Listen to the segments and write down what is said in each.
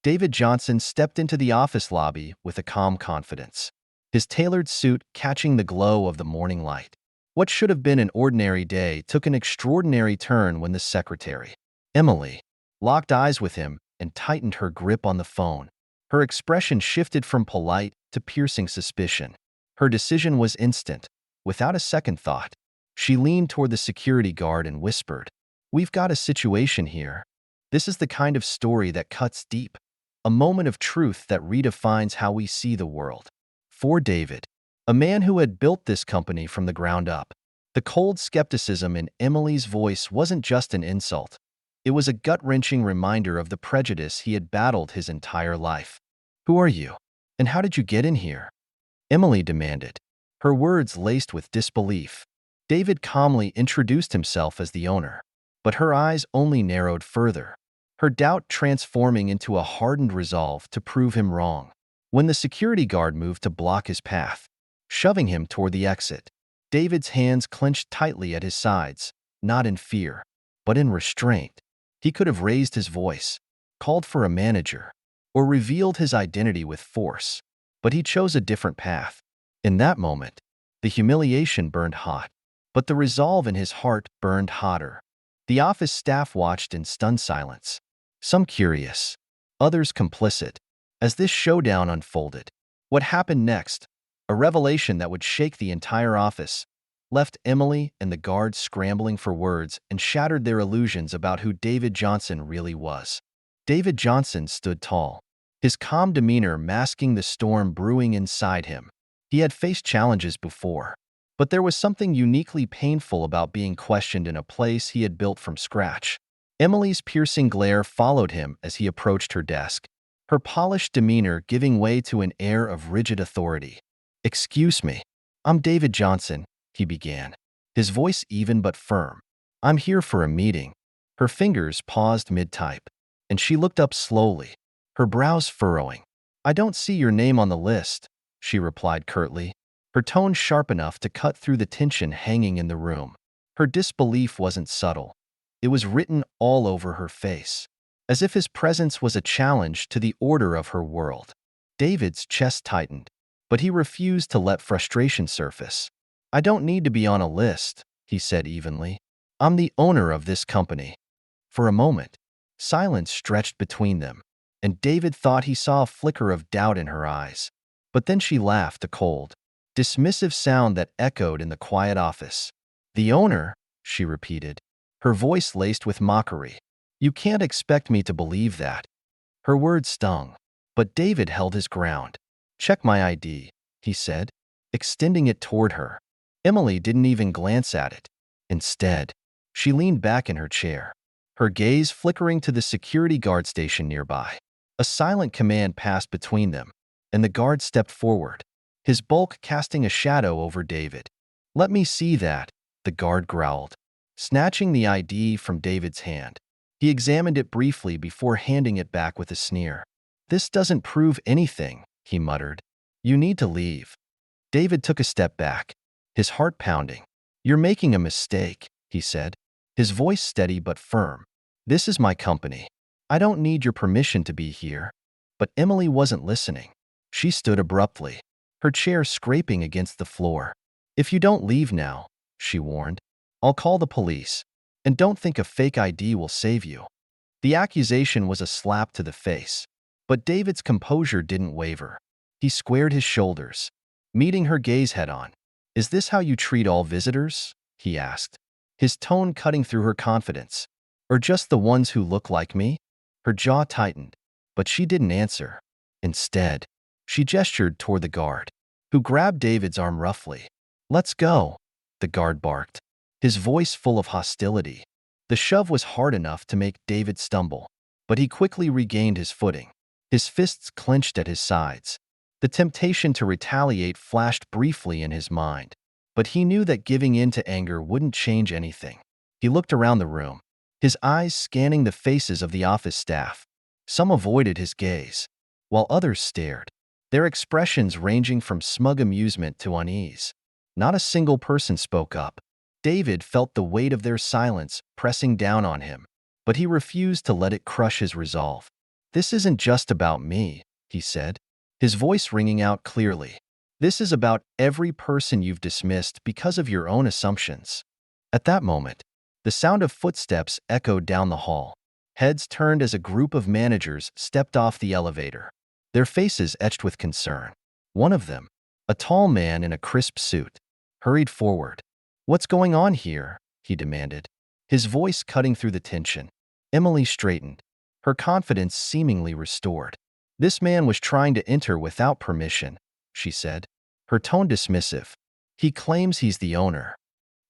David Johnson stepped into the office lobby with a calm confidence, his tailored suit catching the glow of the morning light. What should have been an ordinary day took an extraordinary turn when the secretary, Emily, locked eyes with him and tightened her grip on the phone. Her expression shifted from polite to piercing suspicion. Her decision was instant. Without a second thought, she leaned toward the security guard and whispered, "We've got a situation here. This is the kind of story that cuts deep, a moment of truth that redefines how we see the world." For David, a man who had built this company from the ground up, the cold skepticism in Emily's voice wasn't just an insult. It was a gut-wrenching reminder of the prejudice he had battled his entire life. "Who are you? And how did you get in here?" Emily demanded, her words laced with disbelief. David calmly introduced himself as the owner, but her eyes only narrowed further, her doubt transforming into a hardened resolve to prove him wrong. When the security guard moved to block his path, shoving him toward the exit, David's hands clenched tightly at his sides, not in fear, but in restraint. He could have raised his voice, called for a manager, or revealed his identity with force, but he chose a different path. In that moment, the humiliation burned hot, but the resolve in his heart burned hotter. The office staff watched in stunned silence, some curious, others complicit, as this showdown unfolded. What happened next, a revelation that would shake the entire office, left Emily and the guards scrambling for words and shattered their illusions about who David Johnson really was. David Johnson stood tall, his calm demeanor masking the storm brewing inside him. He had faced challenges before, but there was something uniquely painful about being questioned in a place he had built from scratch. Emily's piercing glare followed him as he approached her desk, her polished demeanor giving way to an air of rigid authority. "Excuse me, I'm David Johnson," he began, his voice even but firm. "I'm here for a meeting." Her fingers paused mid-type, and she looked up slowly, her brows furrowing. "I don't see your name on the list," she replied curtly, her tone sharp enough to cut through the tension hanging in the room. Her disbelief wasn't subtle. It was written all over her face, as if his presence was a challenge to the order of her world. David's chest tightened, but he refused to let frustration surface. "I don't need to be on a list," he said evenly. "I'm the owner of this company." For a moment, silence stretched between them, and David thought he saw a flicker of doubt in her eyes. But then she laughed, a cold, dismissive sound that echoed in the quiet office. "The owner?" she repeated, her voice laced with mockery. "You can't expect me to believe that." Her words stung, but David held his ground. "Check my ID," he said, extending it toward her. Emily didn't even glance at it. Instead, she leaned back in her chair, her gaze flickering to the security guard station nearby. A silent command passed between them, and the guard stepped forward, his bulk casting a shadow over David. "Let me see that," the guard growled, snatching the ID from David's hand. He examined it briefly before handing it back with a sneer. "This doesn't prove anything," he muttered. "You need to leave." David took a step back, his heart pounding. "You're making a mistake," he said, his voice steady but firm. "This is my company. I don't need your permission to be here." But Emily wasn't listening. She stood abruptly, her chair scraping against the floor. "If you don't leave now," she warned, "I'll call the police. And don't think a fake ID will save you." The accusation was a slap to the face, but David's composure didn't waver. He squared his shoulders, meeting her gaze head-on. "Is this how you treat all visitors?" he asked, his tone cutting through her confidence. "Or just the ones who look like me?" Her jaw tightened, but she didn't answer. Instead, she gestured toward the guard, who grabbed David's arm roughly. "Let's go," the guard barked, his voice full of hostility. The shove was hard enough to make David stumble, but he quickly regained his footing, his fists clenched at his sides. The temptation to retaliate flashed briefly in his mind, but he knew that giving in to anger wouldn't change anything. He looked around the room, his eyes scanning the faces of the office staff. Some avoided his gaze, while others stared, their expressions ranging from smug amusement to unease. Not a single person spoke up. David felt the weight of their silence pressing down on him, but he refused to let it crush his resolve. "This isn't just about me," he said, his voice ringing out clearly. "This is about every person you've dismissed because of your own assumptions." At that moment, the sound of footsteps echoed down the hall. Heads turned as a group of managers stepped off the elevator, their faces etched with concern. One of them, a tall man in a crisp suit, hurried forward. "What's going on here?" he demanded, his voice cutting through the tension. Emily straightened, her confidence seemingly restored. "This man was trying to enter without permission," she said, her tone dismissive. "He claims he's the owner."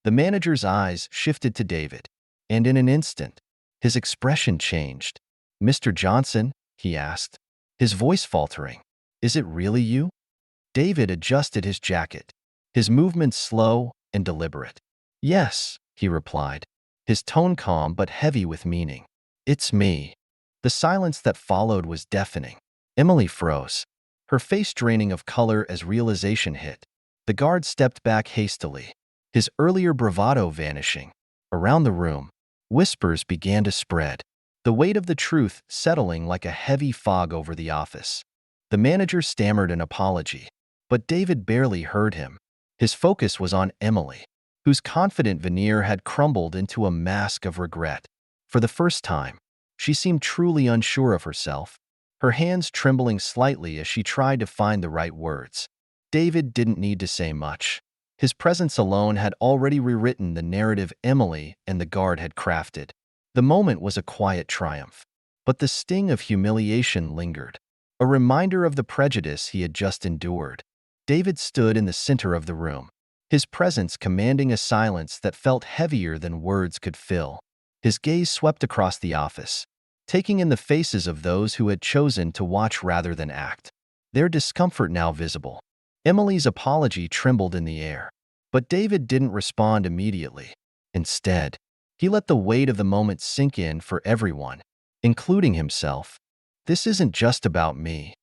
The manager's eyes shifted to David, and in an instant, his expression changed. "Mr. Johnson?" he asked, his voice faltering. "Is it really you?" David adjusted his jacket, his movements slow and deliberate. "Yes," he replied, his tone calm but heavy with meaning. "It's me." The silence that followed was deafening. Emily froze, her face draining of color as realization hit. The guard stepped back hastily, his earlier bravado vanishing. Around the room, whispers began to spread, the weight of the truth settling like a heavy fog over the office. The manager stammered an apology, but David barely heard him. His focus was on Emily, whose confident veneer had crumbled into a mask of regret. For the first time, she seemed truly unsure of herself, her hands trembling slightly as she tried to find the right words. David didn't need to say much. His presence alone had already rewritten the narrative Emily and the guard had crafted. The moment was a quiet triumph, but the sting of humiliation lingered, a reminder of the prejudice he had just endured. David stood in the center of the room, his presence commanding a silence that felt heavier than words could fill. His gaze swept across the office, taking in the faces of those who had chosen to watch rather than act, their discomfort now visible. Emily's apology trembled in the air, but David didn't respond immediately. Instead, he let the weight of the moment sink in for everyone, including himself. "This isn't just about me,"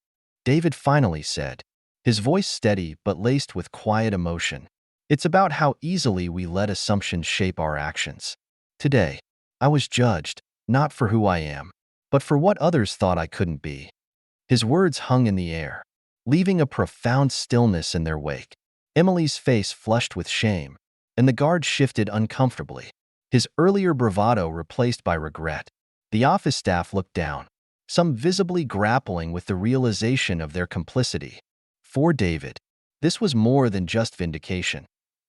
David finally said, his voice steady but laced with quiet emotion. "It's about how easily we let assumptions shape our actions. Today, I was judged, not for who I am, but for what others thought I couldn't be." His words hung in the air, leaving a profound stillness in their wake. Emily's face flushed with shame, and the guard shifted uncomfortably, his earlier bravado replaced by regret. The office staff looked down, some visibly grappling with the realization of their complicity. For David, this was more than just vindication.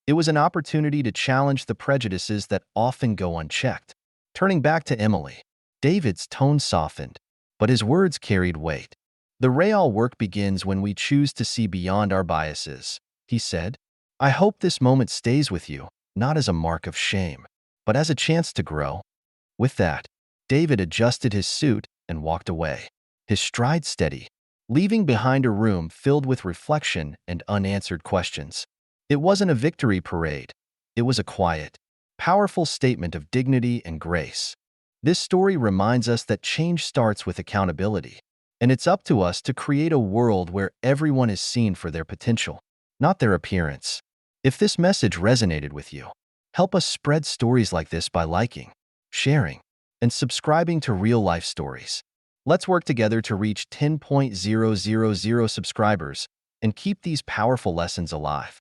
It was an opportunity to challenge the prejudices that often go unchecked. Turning back to Emily, David's tone softened, but his words carried weight. "The real work begins when we choose to see beyond our biases," he said. "I hope this moment stays with you, not as a mark of shame, but as a chance to grow." With that, David adjusted his suit and walked away, his stride steady, leaving behind a room filled with reflection and unanswered questions. It wasn't a victory parade. It was a quiet, powerful statement of dignity and grace. This story reminds us that change starts with accountability, and it's up to us to create a world where everyone is seen for their potential, not their appearance. If this message resonated with you, help us spread stories like this by liking, sharing, and subscribing to Real Life Stories. Let's work together to reach 10,000 subscribers and keep these powerful lessons alive.